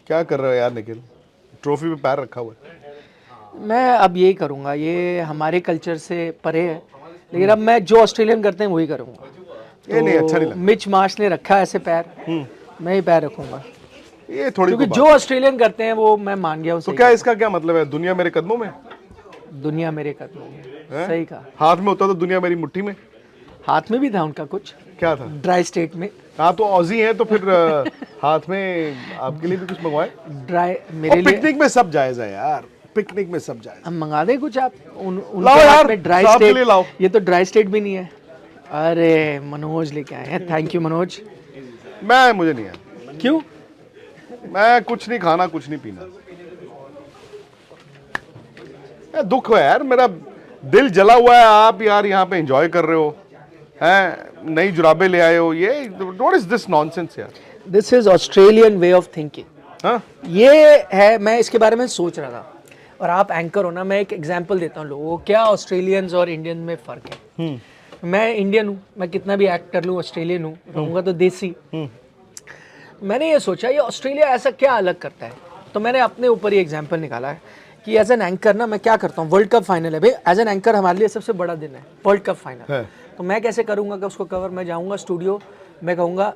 क्या कर रहे हो यार निखिल? ट्रॉफी पे पैर रखा हुआ है। मैं अब यही करूँगा, ये हमारे कल्चर से परे है, लेकिन अब मैं जो ऑस्ट्रेलियन करते हैं वही करूँगा। ये नहीं, अच्छा नहीं लगता। मिच मार्श ने रखा है ऐसे पैर, मैं ही पैर रखूँगा, ये थोड़ी क्योंकि को जो बात। ऑस्ट्रेलियन करते हैं वो मैं मान गया हूँ। तो सही क्या इसका क्या मतलब है? दुनिया मेरे कदमों में दुनिया मेरे कदमों में, है? सही कहा। हाथ में होता तो दुनिया मेरी मुट्ठी में। हाथ में भी था उनका कुछ, क्या था? ड्राई स्टेट में। हाँ तो ऑजी हैं तो फिर हाथ में आपके लिए भी कुछ मंगवाए। ड्राई मेरे लिए पिकनिक में सब जायज है यार, पिकनिक में सब जायज। हम मंगा दें कुछ आप उनके लाओ हाथ यार, में ड्राई साहब के स्टेट। लिए लाओ। ये तो ड्राई स्टेट भी नहीं है। अरे मनोज लेके आए हैं, थैंक यू मनोज। मुझे नहीं है। क्यों? मैं कुछ नहीं खाना, कुछ नहीं पीना। दुख है यार, मेरा दिल जला हुआ है। आप यार यहाँ पे एंजॉय कर रहे हो, हैं? नई जुराबे ले आए हो। ये व्हाट इज दिस नॉनसेंस यार? This is Australian way of thinking. हाँ? ये है, मैं इसके बारे में सोच रहा था। और आप एंकर हो ना, मैं एक एग्जांपल देता हूँ लोगों को, क्या ऑस्ट्रेलियंस और इंडियन में फ़र्क है। मैं इंडियन हूँ, मैं कितना भी एक्ट कर लूँ, ऑस्ट्रेलियन हूँ, रहूँगा तो देसी। मैंने ये सोचा ये ऑस्ट्रेलिया ऐसा क्या अलग करता है, तो मैंने अपने ऊपर ही एग्जांपल निकाला है कि एज एन एंकर ना मैं क्या करता हूँ। वर्ल्ड कप फाइनल है भाई, एज एन एंकर हमारे लिए सबसे बड़ा दिन है वर्ल्ड कप फाइनल। है। तो मैं कैसे करूँगा कि उसको कवर, मैं जाऊँगा स्टूडियो, मैं कहूँगा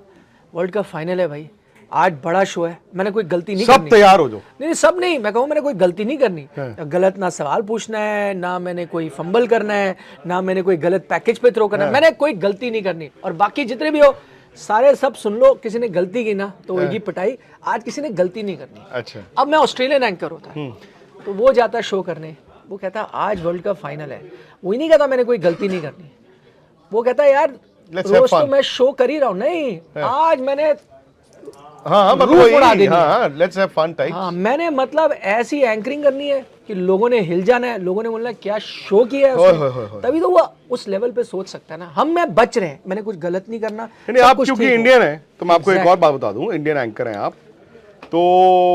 वर्ल्ड कप फाइनल है भाई, आज बड़ा शो है, मैंने कोई गलती नहीं करनी। सब तैयार हो जाओ। नहीं सब नहीं, मैं कहूँ मैंने कोई गलती नहीं करनी। है। गलत ना सवाल पूछना है, ना मैंने कोई फंबल करना है, ना मैंने कोई गलत पैकेज पे थ्रो करना है। मैंने कोई गलती नहीं करनी। और बाकी जितने भी हो सारे सब सुन लो, किसी ने गलती की ना तो होगी पिटाई। आज किसी ने गलती नहीं करनी। अच्छा। अब मैं ऑस्ट्रेलियन एंकर होता है तो वो जाता है शो करने, वो कहता है आज वर्ल्ड कप फाइनल है, वो ही नहीं कहता मैंने कोई गलती नहीं करनी। वो कहता है यार Let's have रोज तो fun. मैं शो कर ही रहा हूँ, नहीं आज मैंने हाँ मतलब रूह उड़ा वही, देनी है। हाँ लेट्स हैव फन टाइप। हाँ मैंने मतलब ऐसी एंकरिंग करनी है कि लोगों ने हिल जाना है, लोगों ने बोलना है क्या शो किया है उसने। तभी तो वो उस लेवल पे सोच सकता है ना। हम मैं बच रहे हैं, मैंने कुछ गलत नहीं करना। नहीं, सब आप कुछ क्योंकि ठीक हो। इंडियन है तो मैं आपको एक और बात बता दूं, इंडियन एंकर हैं आप तो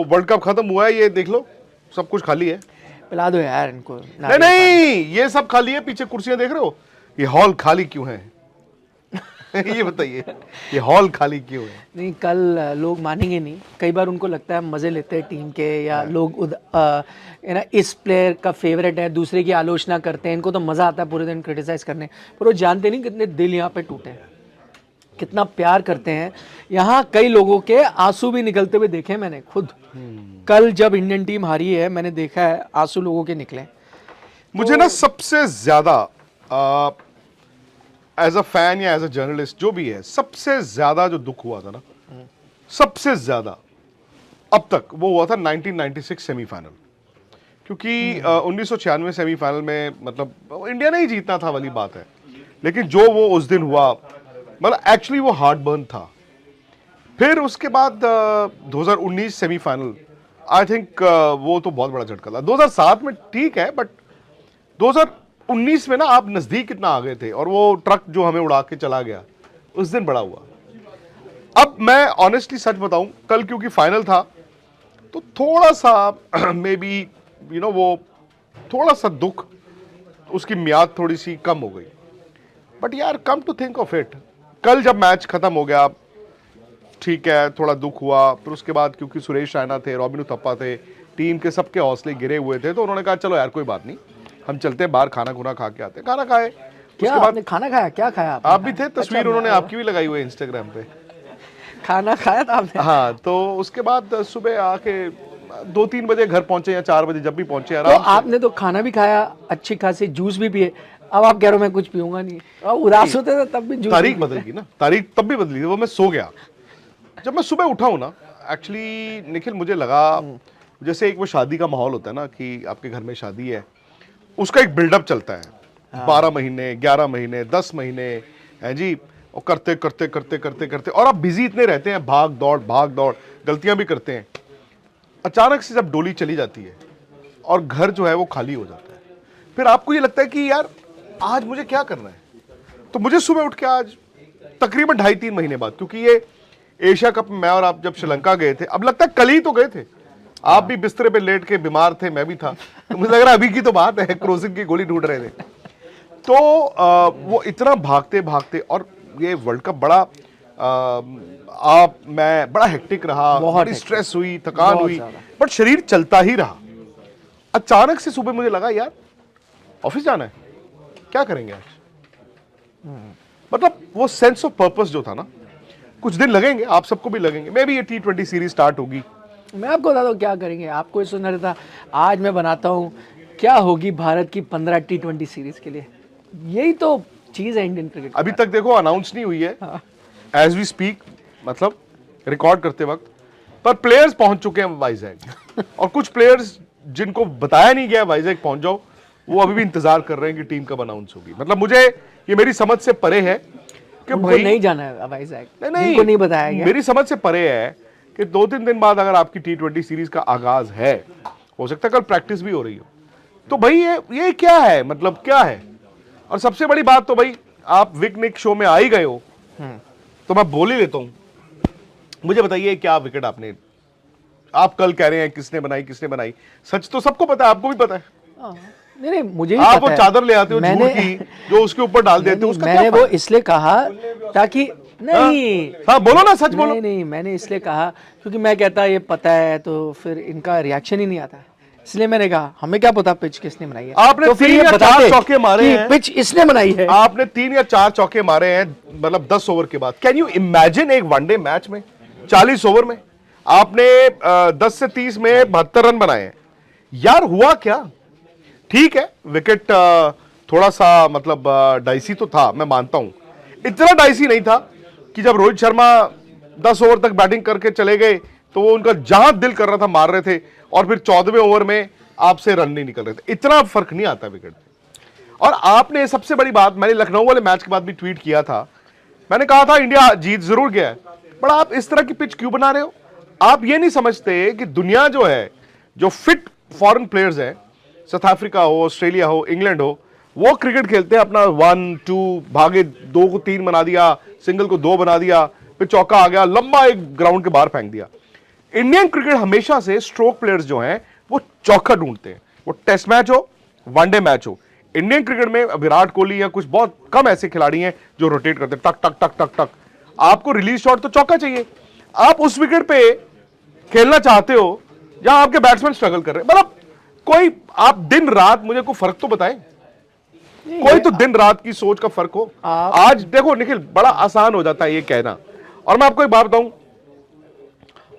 वर्ल्ड कप खत्म हुआ है, ये देख लो सब कुछ खाली है। पिला दो यार इनको। नहीं नहीं, ये सब खाली है, पीछे कुर्सियां देख रहे हो, ये हॉल खाली क्यों है? ये बताइए, ये हॉल खाली क्यों है? नहीं कल लोग मानेंगे नहीं, कई बार उनको लगता है हम मजे लेते हैं टीम के, या लोग ना इस प्लेयर का फेवरेट है, दूसरे की आलोचना करते हैं, इनको तो मजा आता है पूरे दिन क्रिटिसाइज करने, पर वो जानते नहीं कितने दिल यहाँ पे टूटे हैं, कितना प्यार करते हैं। यहाँ कई लोगों के आंसू भी निकलते हुए देखे मैंने खुद। कल जब इंडियन टीम हारी है मैंने देखा है आंसू लोगों के निकले। मुझे ना सबसे ज्यादा एज अ फैन या एज अ जर्नलिस्ट जो भी है, सबसे ज्यादा जो दुख हुआ था ना, सबसे ज्यादा अब तक वो हुआ था 1996 सेमीफाइनल। क्योंकि 1996 सेमीफाइनल में मतलब इंडिया ने ही जीतना था वाली बात है, लेकिन जो वो उस दिन हुआ मतलब एक्चुअली वो हार्ट बर्न था। फिर उसके बाद 2019 सेमीफाइनल, आई थिंक वो तो बहुत बड़ा झटका था। 2007 में ठीक है, बट 2019 में ना आप नजदीक कितना आ गए थे, और वो ट्रक जो हमें उड़ा के चला गया उस दिन बड़ा हुआ। अब मैं ऑनेस्टली सच बताऊं, कल क्योंकि फाइनल था तो थोड़ा सा मे बी यू नो वो थोड़ा सा दुख, उसकी मियाद थोड़ी सी कम हो गई। बट यार come to think of it, कल जब मैच खत्म हो गया ठीक है, थोड़ा दुख हुआ। फिर उसके बाद क्योंकि सुरेश रैना थे, रॉबिन उथप्पा थे, टीम के सबके हौसले गिरे हुए थे, तो उन्होंने कहा चलो यार कोई बात नहीं, हम चलते हैं बाहर, खाना खुना खा के आते हैं। खाना खाए, क्या उसके बाद आपने खाना खाया? क्या खाया आपने? आप भी थे, तस्वीर उन्होंने आपकी भी लगाई हुई है इंस्टाग्राम पे। खाना खाया था आपने? हाँ, तो उसके बाद सुबह आके 2-3 बजे घर पहुंचे या 4 बजे, जब भी पहुंचे तो आराम से। आपने तो खाना भी खाया, अच्छी खासी जूस भी पिए, अब आप कह रहे हो मैं कुछ पीऊंगा नहीं। अब उदास होते थे तब भी जूस तारीख बदल गई ना, तारीख तब भी बदली थी, वो मैं सो गया। जब मैं सुबह उठा हूं ना, एक्चुअली निखिल मुझे लगा जैसे एक वो शादी का माहौल होता है ना, कि आपके घर में शादी है, उसका एक बिल्डअप चलता है 12 महीने, 11 महीने, 10 महीने है जी, और करते करते करते करते करते, और आप बिजी इतने रहते हैं, भाग दौड़, गलतियां भी करते हैं। अचानक से जब डोली चली जाती है और घर जो है वो खाली हो जाता है, फिर आपको ये लगता है कि यार आज मुझे क्या करना है। तो मुझे सुबह उठ के आज तकरीबन 2.5-3 महीने बाद, क्योंकि ये एशिया कप में मैं और आप जब श्रीलंका गए थे, अब लगता है कल ही तो गए थे, आप भी बिस्तरे पे लेट के बीमार थे, मैं भी था, तो मुझे लग रहा है अभी की तो बात है, क्रोसिन की गोली ढूंढ रहे थे। तो वो इतना भागते भागते, और ये वर्ल्ड कप बड़ा आप मैं बड़ा हेक्टिक रहा, बहुत बड़ी स्ट्रेस हुई, थकान बहुत हुई, ज्यादा। बट शरीर चलता ही रहा। अचानक से सुबह मुझे लगा यार ऑफिस जाना है, क्या करेंगे आज। मतलब वो सेंस ऑफ पर्पस जो था ना, कुछ दिन लगेंगे, आप सबको भी लगेंगे, मे बी ये T20 सीरीज स्टार्ट होगी। मैं आपको बताता हूँ क्या करेंगे, आपको ये सोचना रहता आज मैं बनाता हूँ क्या होगी भारत की 15 T20 सीरीज के लिए। यही तो चीज़ है इंडियन क्रिकेट। अभी तक देखो अनाउंस नहीं हुई है एज वी स्पीक, मतलब रिकॉर्ड करते वक्त, पर प्लेयर्स पहुंच चुके हैं वाइजैक और कुछ प्लेयर्स जिनको बताया नहीं गया वाइजैक पहुंच जाओ, वो अभी भी इंतजार कर रहे हैं कि टीम कब अनाउंस होगी। मतलब मुझे ये मेरी समझ से परे है कि उनको भाई नहीं जाना है वाइजैक, नहीं उनको नहीं बताया गया। मेरी समझ से परे है कि 2-3 दिन बाद अगर आपकी T20 सीरीज का आगाज है, हो सकता है कल प्रैक्टिस भी हो रही हो, तो भाई ये क्या है, मतलब क्या है। और सबसे बड़ी बात तो भाई आप विक निक शो में आ ही गए हो, तो मैं बोल ही लेता हूं, मुझे बताइए क्या विकेट आपने, आप कल कह रहे हैं किसने बनाई, सच तो सबको पता है, आपको भी पता है। नहीं नहीं मुझे भी आप पता वो है। चादर ले आते हो झूठ की जो उसके ऊपर डाल देते हो, उसका मैंने क्या वो फायदा? इसलिए कहा ताकि नहीं हाँ बोलो ना, सच बोलो। नहीं मैंने इसलिए कहा क्योंकि मैं कहता ये पता है तो फिर इनका रिएक्शन ही नहीं आता, इसलिए मैंने कहा हमें क्या पता पिच किसने बनाई है। आपने तो फिर 3 ये या 4 बताते चौके मारे कि हैं, पिच इसने बनाई है। आपने 3 या 4 चौके मारे हैं, मतलब 10 ओवर के बाद। कैन यू इमेजिन एक वनडे मैच में 40 ओवर में आपने 10 से 30 में 72 रन बनाए हैं यार, हुआ क्या। ठीक है विकेट थोड़ा सा मतलब डाइसी तो था, मैं मानता हूं, इतना डाइसी नहीं था कि जब रोहित शर्मा 10 ओवर तक बैटिंग करके चले गए तो वो उनका जहां दिल कर रहा था मार रहे थे, और फिर 14वें ओवर में आपसे रन नहीं निकल रहे थे, इतना फर्क नहीं आता विकेट पे। और आपने सबसे बड़ी बात, मैंने लखनऊ वाले मैच के बाद भी ट्वीट किया था, मैंने कहा था इंडिया जीत जरूर गया है, पर आप इस तरह की पिच क्यों बना रहे हो। आप ये नहीं समझते कि दुनिया जो है, जो फिट फॉरेन प्लेयर्स हैं, साउथ अफ्रीका हो, ऑस्ट्रेलिया हो, इंग्लैंड हो, वो क्रिकेट खेलते हैं अपना 1-2 भागे, 2 को 3 बना दिया, सिंगल को 2 बना दिया, फिर चौका आ गया, लंबा एक ग्राउंड के बाहर फेंक दिया। इंडियन क्रिकेट हमेशा से स्ट्रोक प्लेयर्स जो हैं वो चौका ढूंढते हैं, वो टेस्ट मैच हो, वनडे मैच हो। इंडियन क्रिकेट में विराट कोहली या कुछ बहुत कम ऐसे खिलाड़ी हैं जो रोटेट करते हैं, टक टक टक टक टक। आपको रिलीज शॉट तो चौका चाहिए, आप उस विकेट पे खेलना चाहते हो जहां आपके बैट्समैन स्ट्रगल कर रहे हैं। मतलब कोई आप दिन रात मुझे कोई फर्क तो बताएं, कोई तो दिन रात की सोच का फर्क हो। आज देखो निखिल, बड़ा आसान हो जाता है ये कहना, और मैं आपको एक बात बताऊं,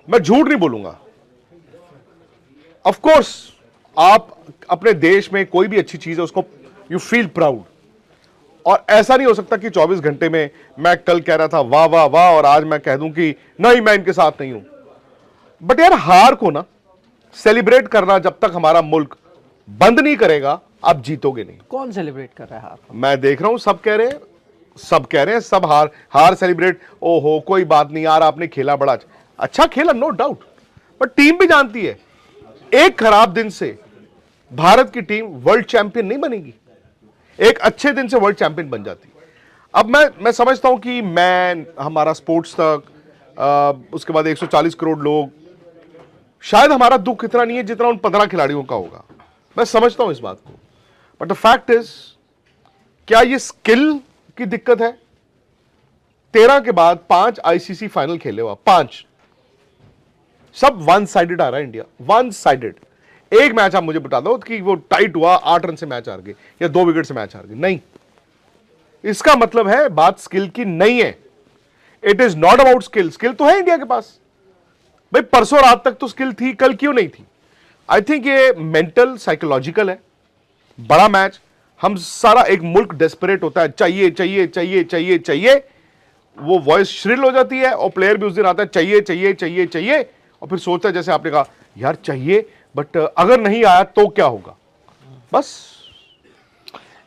मैं झूठ नहीं बोलूंगा। ऑफ कोर्स आप अपने देश में कोई भी अच्छी चीज है उसको यू फील प्राउड, और ऐसा नहीं हो सकता कि 24 घंटे में मैं कल कह रहा था वाह वाह वाह और आज मैं कह दूं कि नहीं मैं इनके साथ नहीं हूं। बट यार हार को ना सेलिब्रेट करना जब तक हमारा मुल्क बंद नहीं करेगा, आप जीतोगे नहीं। कौन सेलिब्रेट कर रहा है आप? मैं देख रहा हूं सब कह रहे हैं, सब हार सेलिब्रेट, ओहो कोई बात नहीं यार आपने खेला बड़ा अच्छा खेला, नो डाउट, पर टीम भी जानती है एक खराब दिन से भारत की टीम वर्ल्ड चैंपियन नहीं बनेगी, एक अच्छे दिन से वर्ल्ड चैंपियन बन जाती। अब मैं समझता हूं कि हमारा स्पोर्ट्स तक उसके बाद 140 करोड़ लोग, शायद हमारा दुख इतना नहीं है जितना उन 15 खिलाड़ियों का होगा, मैं समझता हूं इस बात को। बट द फैक्ट इज, क्या ये स्किल की दिक्कत है। 13 के बाद 5 आईसीसी फाइनल खेले हुआ, 5 सब वन साइडेड आ रहा है इंडिया, वन साइडेड। एक मैच आप मुझे बता दो कि वो टाइट हुआ, 8 रन से मैच हार गए या 2 विकेट से मैच हार गए, नहीं। इसका मतलब है बात स्किल की नहीं है, it is not about skill. Skill तो है इंडिया के पास भाई, परसों रात तक तो स्किल थी, कल क्यों नहीं थी। आई थिंक ये मेंटल साइकोलॉजिकल है। बड़ा मैच, हम सारा एक मुल्क डेस्परेट होता है, चाहिए चाहिए चाहिए चाहिए चाहिए, वो वॉइस श्रिल हो जाती है, और प्लेयर भी उस दिन आता है चाहिए चाहिए चाहिए चाहिए, और फिर सोचता है जैसे आपने कहा यार चाहिए, बट अगर नहीं आया तो क्या होगा। बस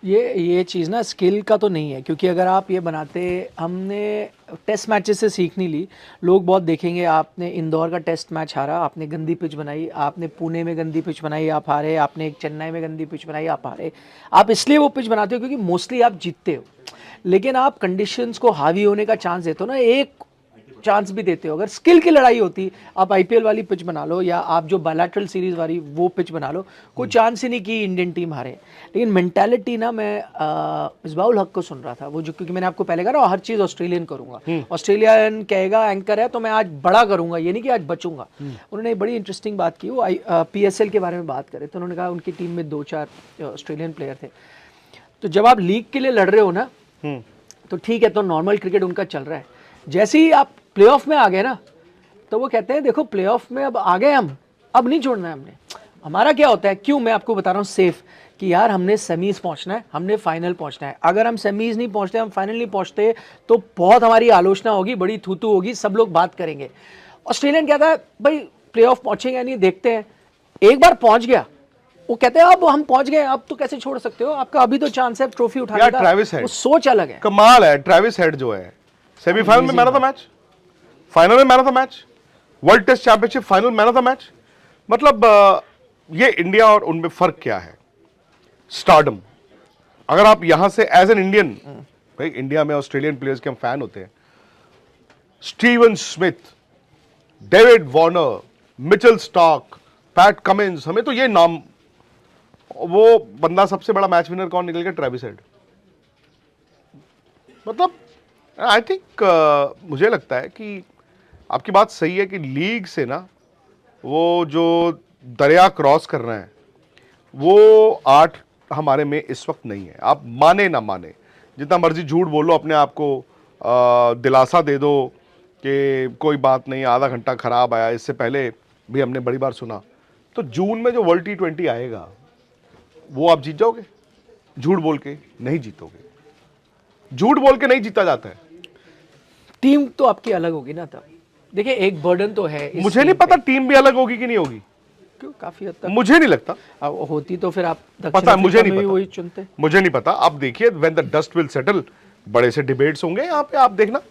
ये चीज़ ना स्किल का तो नहीं है, क्योंकि अगर आप ये बनाते, हमने टेस्ट मैचेस से सीख नहीं ली। लोग बहुत देखेंगे, आपने इंदौर का टेस्ट मैच हारा, आपने गंदी पिच बनाई, आपने पुणे में गंदी पिच बनाई, आप हारे, आपने एक चेन्नई में गंदी पिच बनाई, आप हारे। आप इसलिए वो पिच बनाते हो क्योंकि मोस्टली आप जीतते हो, लेकिन आप कंडीशंस को हावी होने का चांस देते हो ना। एक चांस भी देते हो, अगर स्किल की लड़ाई होती, आप आईपीएल वाली पिच बना लो या आप जो बायलैटरल सीरीज वाली वो पिच बना लो, कोई चांस ही नहीं कि इंडियन टीम हारे। लेकिन मेंटालिटी ना, मैं मिसबाउल हक को सुन रहा था वो, जो क्योंकि मैंने आपको पहले कहा ना हर चीज़ ऑस्ट्रेलियन करूंगा, ऑस्ट्रेलियन कहेगा एंकर है तो मैं आज बड़ा करूंगा, ये नहीं कि आज बचूंगा। उन्होंने एक बड़ी इंटरेस्टिंग बात की, वो PSL के बारे में बात करे तो उन्होंने कहा उनकी टीम में 2-4 ऑस्ट्रेलियन प्लेयर थे। तो जब आप लीग के लिए लड़ रहे हो ना, तो ठीक है, तो नॉर्मल क्रिकेट उनका चल रहा है, जैसे ही आप प्लेऑफ में आ गए ना, तो वो कहते हैं देखो प्लेऑफ में अब आ गए हम, अब नहीं छोड़ना है हमने। हमारा क्या होता है, क्यों, मैं आपको बता रहा हूँ सेफ, कि यार हमने सेमीज पहुंचना है, हमने फाइनल पहुंचना है। अगर हम सेमीज नहीं पहुंचते, हम फाइनल नहीं पहुंचते, तो बहुत हमारी आलोचना होगी, बड़ी थूथू होगी, सब लोग बात करेंगे। ऑस्ट्रेलियन कहता है भाई प्लेऑफ पहुंचेंगे नहीं, देखते हैं, एक बार पहुंच गया, वो कहते हैं अब हम पहुंच गए, अब तो कैसे छोड़ सकते हो, आपका अभी तो चांस है ट्रॉफी उठाने का। वो सोच अलग है, कमाल है। ट्रेविस हेड जो है सेमीफाइनल में man of the match, final में man of the match, world test championship final man of the match. मतलब ये इंडिया और उनमें फर्क क्या है, स्टारडम। अगर आप यहां से एज एन इंडियन, भाई इंडिया में ऑस्ट्रेलियन प्लेयर्स के हम फैन होते हैं, Steven Smith, David Warner, Mitchell Starc, PAT Cummins, हमें तो ये नाम, वो बंदा सबसे बड़ा मैच विनर कौन निकल गया, ट्रेविस हेड। मतलब आई थिंक मुझे लगता है कि आपकी बात सही है कि लीग से ना वो जो दरिया क्रॉस करना है, वो आर्ट हमारे में इस वक्त नहीं है। आप माने ना माने, जितना मर्जी झूठ बोलो, अपने आप को दिलासा दे दो कि कोई बात नहीं, आधा घंटा खराब आया, इससे पहले भी हमने बड़ी बार सुना। तो जून में जो वर्ल्ड T20 आएगा वो आप जीत जाओगे, झूठ बोल के नहीं जीतोगे, झूठ बोल के नहीं जीता जाता है। टीम तो आपकी अलग होगी ना तब। देखिए एक बर्डन तो है, मुझे नहीं पता टीम भी अलग होगी कि नहीं होगी, क्यों, काफी हद तक मुझे नहीं लगता। होती तो फिर आप पता है, मुझे नहीं पता, वही चुनते, मुझे नहीं पता। आप देखिए when the dust will settle, बड़े से डिबेट्स होंगे यहाँ पे, आप देखना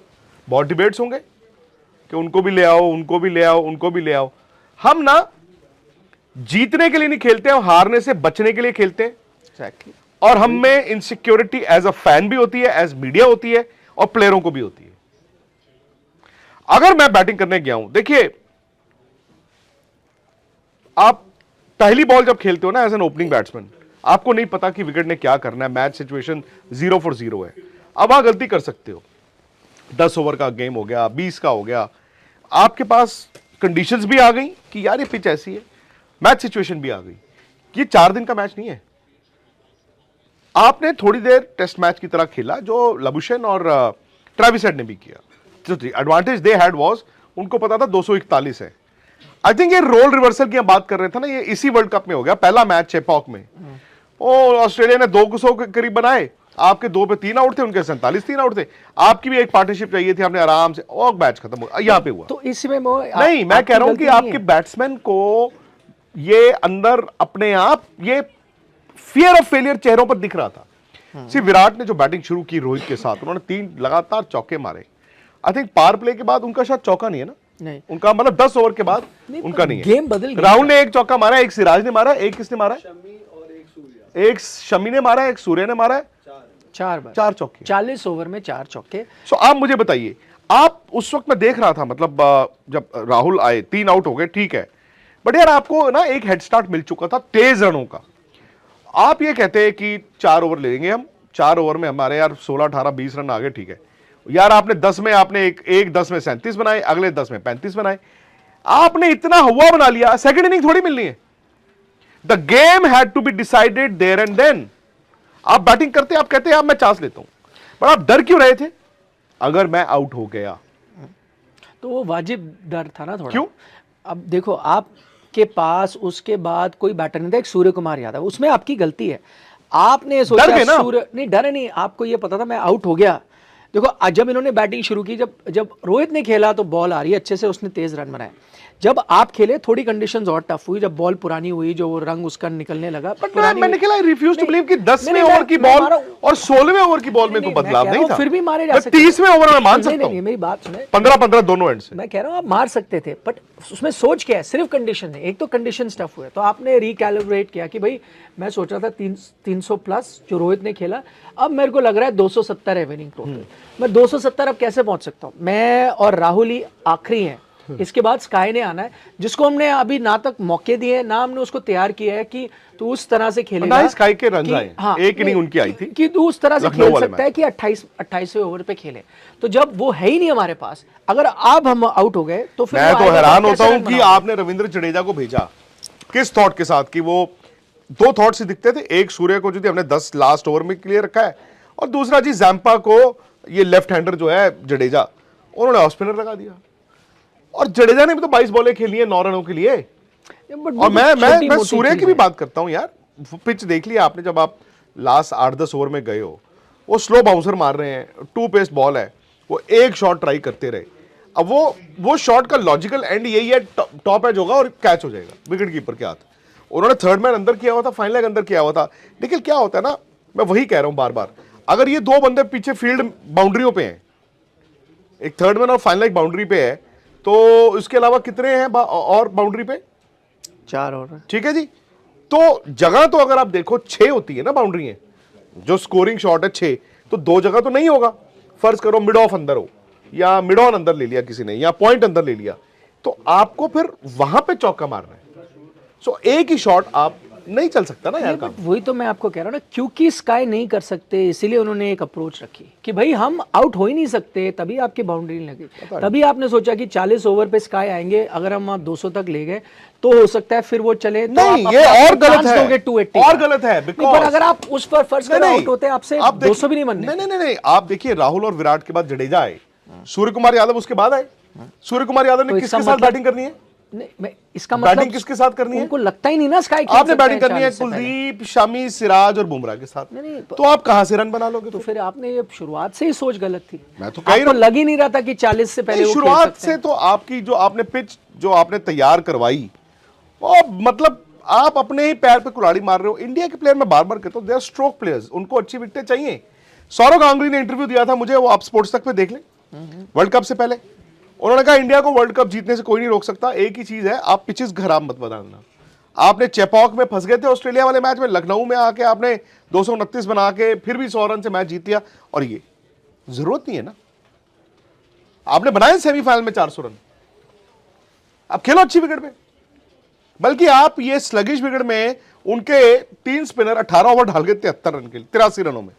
बहुत डिबेट्स होंगे कि उनको भी ले आओ, उनको भी ले आओ, उनको भी ले आओ। हम ना जीतने के लिए नहीं खेलते हैं, हारने से बचने के लिए खेलते हैं। एग्जैक्टली। और हम में इनसिक्योरिटी एज अ फैन भी होती है, एज मीडिया होती है, और प्लेयरों को भी होती है। अगर मैं बैटिंग करने गया हूं, देखिए आप पहली बॉल जब खेलते हो ना एज एन ओपनिंग बैट्समैन, आपको नहीं पता कि विकेट ने क्या करना है, मैच सिचुएशन 0 for 0 है। अब आप गलती कर सकते हो, 10 ओवर का गेम हो गया, 20 का हो गया, आपके पास कंडीशंस भी आ गई कि यार ये पिच ऐसी है, मैच सिचुएशन भी आ गई। ये 4 दिन का मैच नहीं है। आपने थोड़ी देर टेस्ट मैच की तरह खेला, जो लबुशेन और ट्रेविस हेड ने भी किया। एडवांटेज दे हैड वाज, उनको पता था 241 है। आई थिंक ये रोल रिवर्सल की हम बात कर रहे थे ना, ये इसी वर्ल्ड कप में हो गया। पहला मैच चेपॉक में ओ ऑस्ट्रेलिया ने 200 के करीब बनाए, आपके 2 पे 3 आउट थे, उनके 47 3 आउट थे। आपकी भी एक पार्टनरशिप चाहिए थी, आपने आराम से, और मैच खत्म हो गया। यहाँ पे हुआ तो इसमें नहीं, मैं कह रहा हूं कि आपके बैट्समैन को ये अंदर अपने आप ये फियर ऑफ फेलियर चेहरों पर दिख रहा था। विराट ने जो बैटिंग शुरू की रोहित के साथ, उन्होंने 3 लगातार चौके मारे। आई थिंक पावर प्ले के बाद उनका शायद चौका नहीं है ना, नहीं, उनका मतलब 10 ओवर के बाद उनका नहीं है। गेम बदल गया। राहुल ने 1 चौका मारा, 1 सिराज ने मारा, 1 किसने मारा, एक शमी ने मारा, 1 सूर्य ने मारा, 4 चौके, 40 ओवर में 4 चौके। सो आप मुझे बताइए, आप उस वक्त मैं देख रहा था, मतलब जब राहुल आए 3 आउट हो गए, ठीक है, बट यार आपको ना एक हेड स्टार्ट मिल चुका था तेज रनों का। आप ये कहते हैं कि 4 ओवर लेंगे हम, 4 ओवर में हमारे यार 16 18 20 रन आ गए, ठीक है यार, आपने 10 में आपने एक 10 में 37 बनाए, अगले 10 में 35 बनाए, आपने इतना हुआ बना लिया। सेकंड इनिंग थोड़ी मिलनी है, the game had to be decided there and then. आप बैटिंग करते, आप कहते हैं आप मैं चांस लेता हूं, पर आप डर क्यों रहे थे? अगर मैं आउट हो गया तो वो वाजिब डर था ना थोड़ा। क्यों? अब देखो आपके पास उसके बाद कोई बैटर नहीं था, एक सूर्य कुमार यादव, उसमें आपकी गलती है। आपने सोचा सूर्य नहीं, डरे नहीं, आपको ये पता था मैं आउट हो गया। देखो जब इन्होंने बैटिंग शुरू की, जब रोहित ने खेला तो बॉल आ रही है अच्छे से, उसने तेज रन बनाए। जब आप खेले थोड़ी कंडीशंस और टफ हुई, जब बॉल पुरानी हुई, जो वो रंग उसका निकलने लगा। बट मैंने खेला, रिफ्यूज टू बिलीव कि 10वें ओवर की बॉल और 16वें ओवर की बॉल में कोई बदलाव नहीं था, फिर भी मारे जा सकते। 30वें ओवर में मान सकता हूं, मेरी बात सुने, 15-15 दोनों एंड से मैं कह रहा हूं आप मार सकते थे, बट उसमें सोच क्या है, सिर्फ कंडीशन है। एक तो कंडीशन टफ हुए, तो आपने रिकैलिब्रेट किया कि भाई मैं सोच रहा था 300 प्लस जो रोहित ने खेला, अब मेरे को लग रहा है 270 है विनिंग टोटल। मैं 270 अब कैसे पहुंच सकता हूँ? मैं और राहुल ही आखिरी हैं, इसके बाद स्काई ने आना है, जिसको हमने अभी ना तक मौके दिए, ना हमने उसको तैयार किया है कि तू उस तरह से खेलेगा, ना स्काई के रन कि- आए, हाँ, एक इनिंग उनकी आई थी कि तू उस तरह से लखनऊ खेल वाले सकता है कि 28वें ओवर पे खेले। तो जब वो है ही नहीं हमारे पास, अगर अब हम आउट हो गए तो फिर मैं वो तो आएगा हैरान कैसे होता हूं रन कि बनाओगे? आपने रविंद्र जडेजा को भेजा किस थॉट के साथ, कि वो दो थॉट्स ही दिखते थे, एक सूर्य को जो थी हमने 10 लास्ट ओवर में क्लियर रखा है, और दूसरा जी जैम्पा को, ये लेफ्ट हैंडर जो है जडेजा, उन्होंने ऑफ स्पिनर लगा दिया, और जडेजा ने भी तो 22 बॉलें खेली है 9 रनों के लिए। But वो और तो मैं छोटी-मोटी सूर्य चीज़ की भी है। बात करता हूं यार, पिच देख लिया आपने, जब आप लास्ट 8-10 ओवर में गए हो, वो स्लो बाउंसर मार रहे हैं, 2 पेस बॉल है, वो एक शॉट ट्राई करते रहे। अब वो शॉट का लॉजिकल एंड यही है, टॉप एज होगा और कैच हो जाएगा विकेट कीपर के हाथ। उन्होंने थर्ड मैन अंदर किया हुआ था, फाइनल लेग अंदर किया हुआ था, लेकिन क्या होता है ना, मैं वही कह रहा हूं बार बार, अगर ये दो बंदे पीछे फील्ड बाउंड्रियों पे हैं, एक थर्ड मैन और फाइनल लेग बाउंड्री पे है, तो इसके अलावा कितने हैं और बाउंड्री पे? 4 ओवर। ठीक है जी। तो जगह तो अगर आप देखो 6 होती है ना बाउंड्री है, जो स्कोरिंग शॉट है 6, तो 2 जगह तो नहीं होगा। फर्ज करो मिड ऑफ अंदर हो, या मिड ऑन अंदर ले लिया किसी ने, या पॉइंट अंदर ले लिया, तो आपको फिर वहां पे चौका मारना है। सो एक ही शॉट आप नहीं चल सकता ना यार काम। वही तो मैं आपको कह रहा हूँ ना, क्योंकि स्काई नहीं कर सकते इसीलिए उन्होंने एक अप्रोच रखी कि भाई हम आउट हो ही नहीं सकते, तभी आपकी बाउंड्री नहीं लगी। तभी आपने सोचा कि 40 ओवर पे स्काई आएंगे, अगर हम आप 200 तक ले गए तो हो सकता है फिर वो चले, तो नहीं, आप ये अपना और गलत chance है, दोगे 280 और का। गलत है, नहीं, because- पर अगर आप उस पर फर्ज करो आउट होते आपसे आप देखिए- 200 भी नहीं बनने। नहीं, आप देखिए राहुल और विराट के बाद जडेजा आए, सूर्य कुमार यादव उसके बाद आए। सूर्य कुमार यादव तो ने इसका किसके साथ मतलब- बैटिंग करनी है? नहीं, मैं इसका मतलब बैटिंग किसके साथ करनी है? उनको लगता ही नहीं ना स्काई खेल आपने सकता बैटिंग करनी है 40 से पहले। कुलदीप, शमी, सिराज और बुमराह के साथ, नहीं, तो आप कहां से रन बना लोगे? तो फिर आपने ये शुरुआत से ही सोच गलत थी। मैं तो कह ही आपको रहा हूं। लग ही नहीं रहा था कि 40 से पहले वो खेल शुरुआत सकते से हैं। तो आपकी जो आपने पिच जो आपने तैयार करवाई, वो मतलब आप अपने ही पैर पे कुल्हाड़ी मार रहे हो। इंडिया के प्लेयर मैं बार बार कहता हूं, दे आर स्ट्रोक प्लेयर्स, उनको अच्छी विकेटें चाहिए। सौरव गांगुली ने इंटरव्यू दिया था मुझे, वो आप स्पोर्ट्स तक पे देख लें, वर्ल्ड कप से पहले उन्होंने कहा इंडिया को वर्ल्ड कप जीतने से कोई नहीं रोक सकता, एक ही चीज है, आप पिचेस खराब मत बनाना। आपने चेपॉक में फंस गए थे ऑस्ट्रेलिया वाले मैच में, लखनऊ में आके आपने 229 बना के फिर भी 100 रन से मैच जीत लिया, और ये जरूरत नहीं है ना। आपने बनाए सेमीफाइनल में 400 रन, अब खेलो अच्छी विकेट में। बल्कि आप ये स्लगिश विकेट में उनके 3 स्पिनर 18 ओवर डाल गए 73 रन के लिए, 83 रनों में।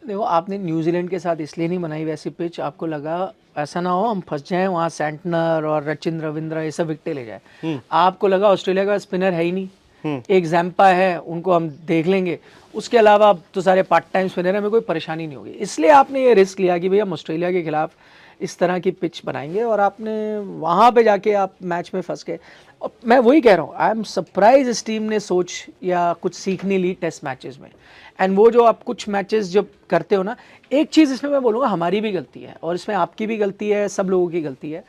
देखो, आपने न्यूजीलैंड के साथ इसलिए नहीं बनाई वैसी पिच, आपको लगा ऐसा ना हो हम फंस जाएं वहाँ, सेंटनर और रचिन रविंद्र ये सब विकेटें ले जाए। आपको लगा ऑस्ट्रेलिया का स्पिनर है ही नहीं, एक जैम्पा है, उनको हम देख लेंगे, उसके अलावा तो सारे पार्ट टाइम स्पिनर है, हमें कोई परेशानी नहीं होगी। इसलिए आपने ये रिस्क लिया कि भैया हम ऑस्ट्रेलिया के खिलाफ इस तरह की पिच बनाएंगे, और आपने वहाँ पे जाके आप मैच में फंस गए। और मैं वही कह रहा हूँ, आई एम सरप्राइज इस टीम ने सोच या कुछ सीखने ली टेस्ट मैचेस में। एंड वो जो आप कुछ मैचेस जब करते हो ना, एक चीज़ इसमें मैं बोलूँगा हमारी भी गलती है, और इसमें आपकी भी गलती है, सब लोगों की गलती है,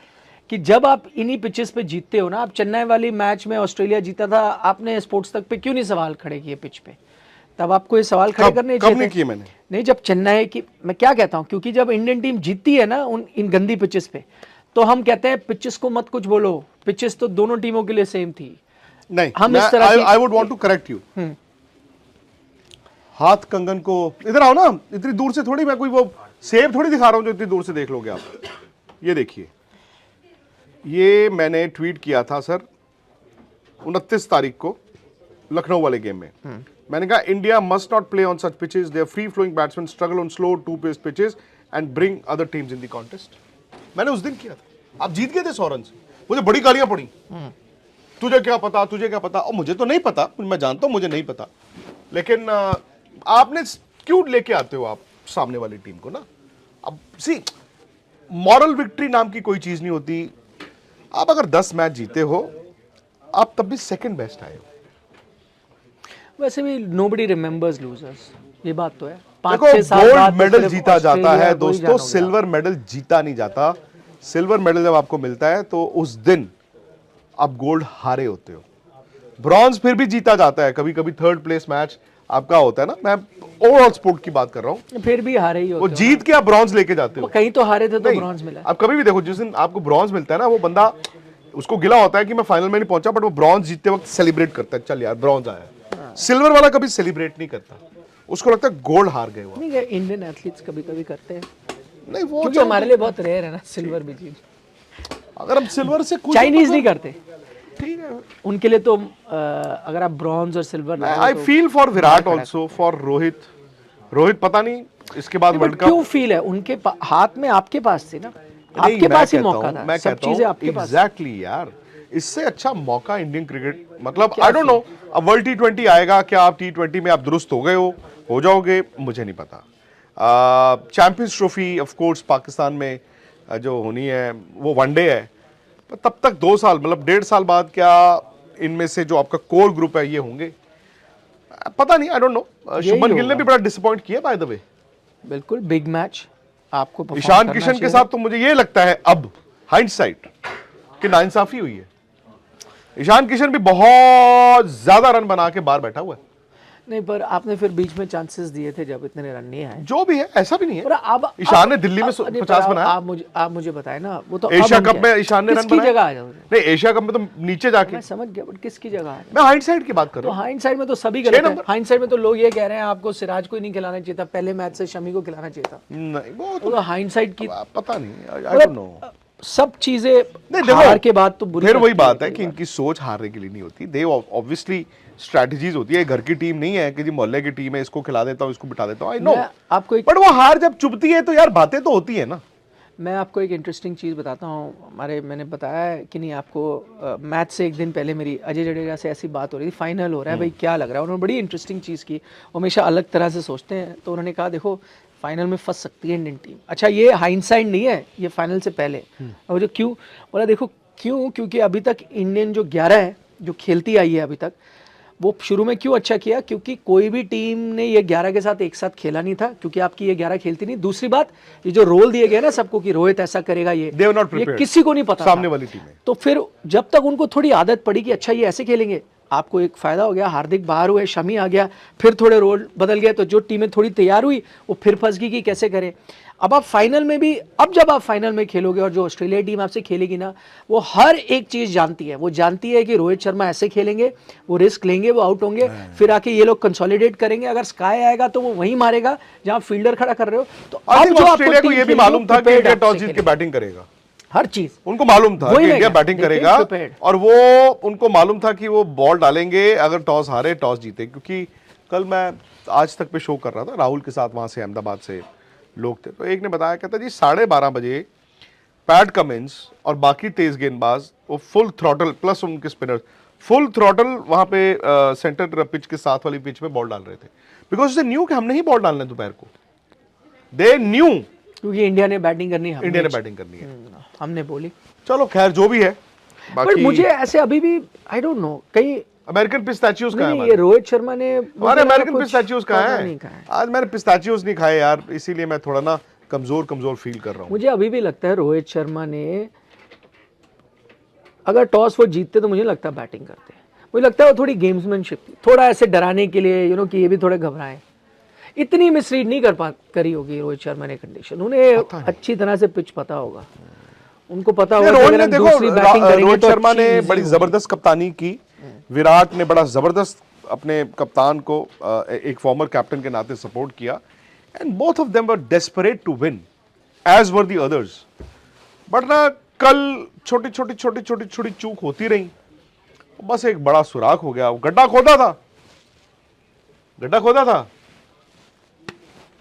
कि जब आप इन्हीं पिचेस पे जीतते हो ना, आप चेन्नई वाली मैच में ऑस्ट्रेलिया जीता था, आपने स्पोर्ट्स तक पे क्यों नहीं सवाल खड़े किए पिच पे? तब आपको ये सवाल खड़े करने कब नहीं किए मैंने? नहीं, जब चेन्नई की मैं क्या कहता हूँ, क्योंकि जब इंडियन टीम जीतती है ना इन गंदी पिचेस पे, तो हम कहते हैं पिचेस को मत कुछ बोलो, पिचेस तो दोनों टीमों के लिए सेम थी। नहीं, हम इस तरह की- I would want to correct you. हाथ कंगन को इधर आओ ना, इतनी दूर से थोड़ी, मैं कोई वो सेब थोड़ी दिखा रहा हूं जो इतनी दूर से देख लोगे आप। ये देखिए, ये मैंने ट्वीट किया था सर 29 तारीख को लखनऊ वाले गेम में। मैंने कहा India must not play on such pitches, their free flowing batsman struggle on slow 2 pace pitches and bring other teams in the contest. मैंने उस दिन किया था, आप जीत गए थे 100 रन से, मुझे बड़ी गालियां पड़ी, तुझे क्या पता, तुझे क्या पता। और मुझे तो नहीं पता, मैं जानता हूं मुझे नहीं पता, लेकिन आपने क्यों लेके आते हो आप सामने वाली टीम को ना। अब सी, मॉरल विक्ट्री नाम की कोई चीज नहीं होती। आप अगर 10 मैच जीते हो, आप तब भी सेकंड बेस्ट आए हो। वैसे भी नोबडी रिमेंबर्स लूजर्स, ये बात तो है। 5-6 देखो, साल बाद गोल्ड तो मेडल सिर्फ जीता जाता ऑस्ट्रेलिया है को ही दोस्तों, जानोगे सिल्वर मेडल जीता नहीं जाता। सिल्वर मेडल जब आपको मिलता है तो उस दिन आप गोल्ड हारे होते हो। ब्रॉन्ज फिर भी जीता जाता है, कभी कभी थर्ड प्लेस मैच आपका होता है ना, मैं ओवरऑल स्पोर्ट की बात कर रहा हूं। आप। फिर भी हारे ही वो होते जीत के आप ब्रॉन्ज लेके जाते हो, हो। कहीं तो हारे थे तो नहीं, ब्रॉन्ज मिला। आप कभी भी देखो, जिस दिन आपको ब्रॉन्ज मिलता है ना, वो बंदा उसको गिला होता है कि मैं फाइनल में नहीं पहुंचा, बट वो ब्रॉन्ज जीतते वक्त सेलिब्रेट करता है, चल यार ब्रॉन्ज आया। सिल्वर वाला कभी सेलिब्रेट नहीं करता, उसको लगता है गोल्ड हार गए वो। नहीं, इंडियन एथलीट्स कभी कभी करते हैं। नहीं वो क्योंकि हमारे लिए बहुत रेयर है ना सिल्वर भी चीज। अगर हम सिल्वर से कुछ चाइनीज नहीं करते, ठीक है। उनके लिए तो अगर आप ब्रॉन्ज और silver I feel for Virat also, for Rohit. Rohit पता नहीं इसके बाद वर्ल्ड कप क्यों फील है उनके हाथ में, आपके पास थी ना, आपके पास ही मौका था, सब चीजें आपके पास। एग्जैक्टली यार, इससे अच्छा मौका इंडियन क्रिकेट, मतलब आई डोंट नो, अब वर्ल्ड टी20 आएगा, क्या आप टी20 में आप दुरुस्त हो गए हो जाओगे, मुझे नहीं पता। Champions trophy of course Pakistan में जो होनी है वो वनडे है, पर तब तक 2 साल, मतलब 1.5 साल बाद क्या इनमें से जो आपका कोर ग्रुप है ये होंगे, पता नहीं, I don't know. Shubman Gill ने भी बड़ा डिसअपॉइंट किया बाय द वे। बिल्कुल बिग मैच आपको perform ईशान करना किशन के चाहिए। साथ तो मुझे ये लगता है अब हाइंडसाइट कि नाइंसाफी हुई है। ईशान किशन भी बहुत ज्यादा रन बना के बाहर बैठा हुआ है। नहीं, पर आपने फिर बीच में चांसेस दिए थे जब इतने रन नहीं आए। जो भी है, ऐसा भी नहीं और है। अब ईशान ने दिल्ली में नहीं, 50 पर बनाया। आप मुझे बताए ना, वो तो एशिया अब हम कप क्या- में ईशान ने रन किसकी बनाया। जगह आ जाओगे? नहीं, एशिया कप में तो नीचे जाके, मैं समझ गया, बट किसकी जगह आ जाओगे? मैं हाइंडसाइट की बात कर तो रहा हूँ। हाइंडसाइड में तो सभी 6 गलत है। नंबर। हाइंडसाइड में तो लोग ये कह रहे हैं आपको सिराज को ही नहीं खिलाना चाहिए था, पहले मैच से शमी को खिलाना चाहिए था। नहीं, वो वो तो हाइंडसाइड की पता नहीं, आई डोंट नो। सब चीजें नहीं देखो, हार के बाद तो बुरी फिर वही लगती बात है कई कि बार। इनकी सोच हारने के लिए नहीं होती। दे ऑब्वियसली स्ट्रैटेजीज होती है। घर की टीम नहीं है कि जी मोहल्ले की टीम है, इसको खिला देता हूँ, इसको बिठा देता हूँ, आई नो। मैं आपको एक बट वो हार जब चुभती है तो यार बातें तो होती है ना। मैं आपको एक इंटरेस्टिंग चीज़ बताता हूँ। मैंने बताया है कि नहीं आपको, मैच से एक दिन पहले मेरी अजय जडेजा से ऐसी बात हो रही थी, फाइनल हो रहा है भाई क्या लग रहा है। उन्होंने बड़ी इंटरेस्टिंग चीज़ की, वो हमेशा अलग तरह से सोचते हैं। तो उन्होंने कहा देखो फाइनल में फंस सकती है इंडियन टीम। अच्छा ये हाइंडसाइड नहीं है, ये फाइनल से पहले। और जो क्यों बोला, देखो क्यों, क्योंकि अभी तक इंडियन जो 11 है जो खेलती आई है अभी तक, वो शुरू में क्यों अच्छा किया, क्योंकि कोई भी टीम ने ये 11 के साथ एक साथ खेला नहीं था, क्योंकि आपकी ये 11 खेलती नहीं। दूसरी बात, ये जो रोल दिए गए ना सबको कि रोहित ऐसा करेगा, They were not ये prepared. किसी को नहीं पता सामने था। वाली टीम है। तो फिर जब तक उनको थोड़ी आदत पड़ी कि अच्छा ये ऐसे खेलेंगे, आपको एक फायदा हो गया, हार्दिक बाहर हुए, शमी आ गया, फिर थोड़े रोल बदल गए, तो जो टीमें थोड़ी तैयार हुई वो फिर फंस गई कि कैसे करें। अब आप फाइनल में भी, अब जब आप फाइनल में खेलोगे और जो ऑस्ट्रेलिया टीम आपसे खेलेगी ना, वो हर एक चीज़ जानती है। वो जानती है कि रोहित शर्मा ऐसे खेलेंगे, वो रिस्क लेंगे, वो आउट होंगे, फिर आके ये लोग कंसोलिडेट करेंगे। अगर स्काई आएगा तो वो वहीं मारेगा जहां फील्डर खड़ा कर रहे हो। तो आई अब थिंक जो आपको ऑस्ट्रेलिया को टीम ये भी खेलेगी, मालूम था कि prepared इंडिया आपसे टॉस जीत के खेलेगी। बैटिंग करेगा। हर चीज उनको मालूम था वही कि मैं इंडिया कह रहा बैटिंग हूं, करेगा, prepared। और वो उनको मालूम था कि वो बॉल डालेंगे, अगर टॉस हारे टॉस जीते। क्योंकि कल मैं आज तक पे शो कर रहा था राहुल के साथ, वहां से अहमदाबाद से लोग थे, तो एक ने बताया, कहता जी 12:30 बजे पैट कमिंस और बाकी तेज गेंदबाज वो फुल थ्रॉटल प्लस उनके स्पिनर्स फुल थ्रॉटल वहां पे सेंटर पिच के साथ वाली पिच में बॉल डाल रहे थे, बिकॉज दे न्यू कि हमने ही बॉल डालना है दोपहर को। दे न्यू क्योंकि इंडिया ने बैटिंग करनी है, इंडिया ने बैटिंग करनी है। हमने बोली। चलो खैर जो भी है, बट बाकी मुझे ऐसे अभी भी आई डोंट नो, कहीं अमेरिकन पिस्ताचियोज का है नहीं, हमारे। ये रोहित शर्मा ने हमारे अमेरिकन कुछ पिस्ताचियोज कहाँ पता है? नहीं कहाँ है। आज मैंने पिस्ताचियोज नहीं खाए यार, इसीलिए मैं थोड़ा ना कमजोर कमजोर फील कर रहा हूँ। मुझे अभी भी लगता है रोहित शर्मा ने, अगर टॉस वो जीतते तो मुझे लगता है बैटिंग करते। मुझे लगता है वो थोड़ी गेम्समैनशिप थी, थोड़ा ऐसे डराने के लिए, कि ये भी थोड़े घबराएं। इतनी मिसरीड नहीं करी होगी रोहित शर्मा ने कंडीशन। उन्हें अच्छी तरह से पिच पता होगा, उनको पता होगा कि रोहित अगर ने हम देखो, दूसरी बैटिंग करेंगे रोहित तो शर्मा अच्छी ने easy बड़ी होगी। जबरदस्त कप्तानी की। विराट ने बड़ा जबरदस्त अपने कप्तान को एक फॉर्मर कैप्टन के नाते सपोर्ट किया, and both of them were desperate to win as were the others. But ना कल छोटी छोटी छोटी छोटी छोटी चूक होती रही, बस एक बड़ा सुराख हो गया। गड्ढा खोदा था,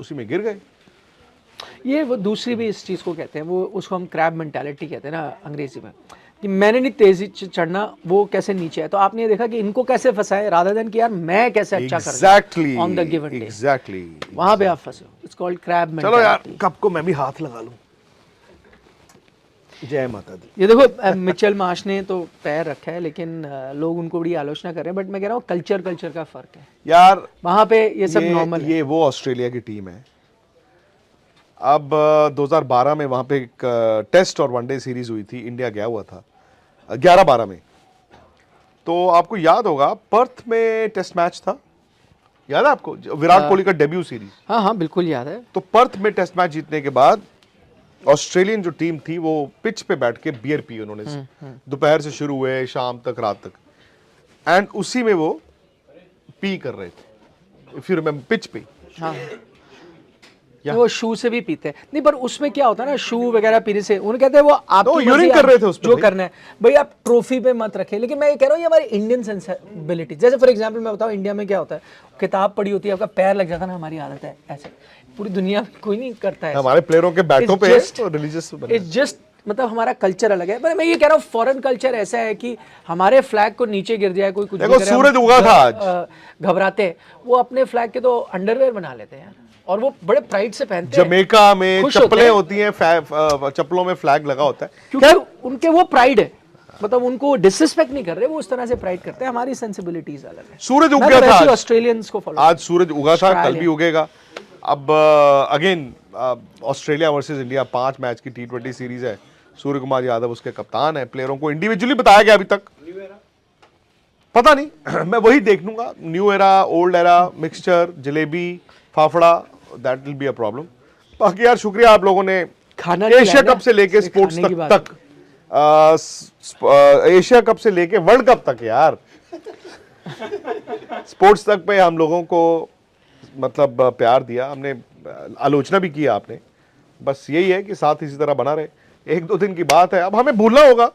उसी में गिर गए। ये वो दूसरी भी इस चीज़ को कहते हैं, वो उसको हम क्रैब मेंटालिटी कहते हैं ना अंग्रेजी में, कि मैंने नहीं तेजी चढ़ना, वो कैसे नीचे है। तो आपने ये देखा कि इनको कैसे फंसाए, रादर देन कि यार मैं कैसे अच्छा कर exactly on the given day, exactly वहां पे आप फंसे हो। इट्स कॉल्ड क्रैब चलो यार मेंटालिटी। कप को मैं भी हाथ लगा लूं। जय माता दी। ये देखो मिचेल मार्श ने तो पैर रखा है, लेकिन लोग उनको बड़ी आलोचना कर रहे हैं। बट मैं कह रहा हूँ कल्चर का फर्क है यार, वहां पे, ये सब नॉर्मल है। ये वो ऑस्ट्रेलिया की टीम है। अब 2012 में वहां पे एक टेस्ट और वनडे सीरीज हुई थी, इंडिया गया हुआ था 11-12 में। तो आपको याद होगा पर्थ में टेस्ट मैच था, याद है आपको? विराट कोहली का डेब्यू सीरीज। हाँ बिल्कुल याद है। तो पर्थ में टेस्ट मैच जीतने के बाद ऑस्ट्रेलियन जो टीम थी वो पिच पे बैठ के बियर पी उन्होंने। दोपहर से शुरू हुए शाम तक, रात तक, एंड उसी में वो पी कर रहे थे, इफ यू रिमेंबर, पिच पे। हाँ वो शू से भी पीते हैं नहीं, पर उसमें क्या होता है ना, शू वगैरह पीने से उन्हें कहते हैं वो आप यूरिन कर रहे थे उस पे जो करना है भाई आप ट्रॉफी पे मत रखें। लेकिन मैं ये कह रहा हूँ ये हमारी इंडियन सेंसिबिलिटी, जैसे फॉर एग्जांपल मैं बताऊँ इंडिया में क्या होता है, किताब पढ़ी होती है आपका पैर लग जाता है ना, हमारी आदत है ऐसे, पूरी दुनिया में कोई नहीं करता है। हमारे प्लेयरों के बैटों पे रिलीजियस, इट्स जस्ट मतलब हमारा कल्चर अलग है। पर मैं ये कह रहा हूँ फॉरेन कल्चर ऐसा है कि हमारे फ्लैग को नीचे गिर जाए कोई कुछ, देखो सूरज उगा था आज, घबराते हैं, वो अपने फ्लैग के तो अंडरवेयर बना लेते हैं यार, और वो बड़े प्राइड से पहनते हैं। जमैका में चप्पलें होती हैं, चप्पलों में फ्लैग लगा होता है, क्योंकि उनके वो प्राइड है, मतलब उनको डिसरिस्पेक्ट नहीं कर रहे, वो उस तरह से प्राइड करते हैं। हमारी सेंसिबिलिटीज अलग है। सूरज उग गया था ऑस्ट्रेलियंस को फॉलो, आज सूरज उगा था, कल भी उगेगा। अब again Australia versus India 5 match की T20 सीरीज है। सूर्य कुमार यादव उसके कप्तान है। प्लेयरों को इंडिविजुअली बताया गया अभी तक, पता नहीं मैं वही देख लूंगा, new era, old era, mixture, jalebi, fafda, that will be a problem. बाकी यार शुक्रिया आप लोगों ने एशिया कप से लेके स्पोर्ट्स तक एशिया कप से लेके वर्ल्ड कप तक यार स्पोर्ट्स तक पे हम लोगों को मतलब प्यार दिया, हमने आलोचना भी की आपने, बस यही है कि साथ इसी तरह बना रहे। 1-2 दिन की बात है, अब हमें भूलना होगा,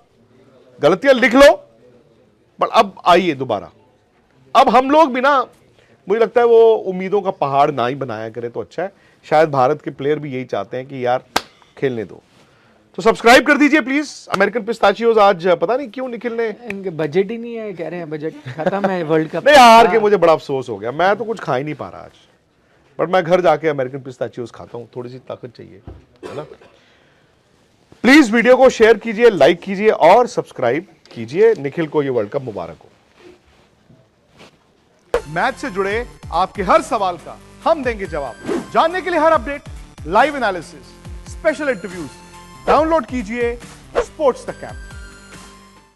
गलतियां लिख लो, पर अब आइए दोबारा। अब हम लोग भी ना, मुझे लगता है वो उम्मीदों का पहाड़ ना ही बनाया करें तो अच्छा है। शायद भारत के प्लेयर भी यही चाहते हैं कि यार खेलने दो। तो सब्सक्राइब कर दीजिए प्लीज अमेरिकन पिस्ताचियोज। आज पता नहीं क्यों निखिल ने, इनके बजट ही नहीं है, कह रहे हैं बजट खत्म है वर्ल्ड कप। नहीं हार के मुझे बड़ा अफसोस हो गया, मैं तो कुछ खा ही नहीं पा रहा आज, बट मैं घर जाके अमेरिकन पिस्ताचियोज खाता हूँ, थोड़ी सी ताकत चाहिए, है ना। प्लीज वीडियो को शेयर कीजिए, लाइक कीजिए और सब्सक्राइब कीजिए। निखिल को ये वर्ल्ड कप मुबारक हो। मैच से जुड़े आपके हर सवाल का हम देंगे जवाब। जानने के लिए हर update, live analysis, special interviews, download कीजिए स्पोर्ट्स तक ऐप।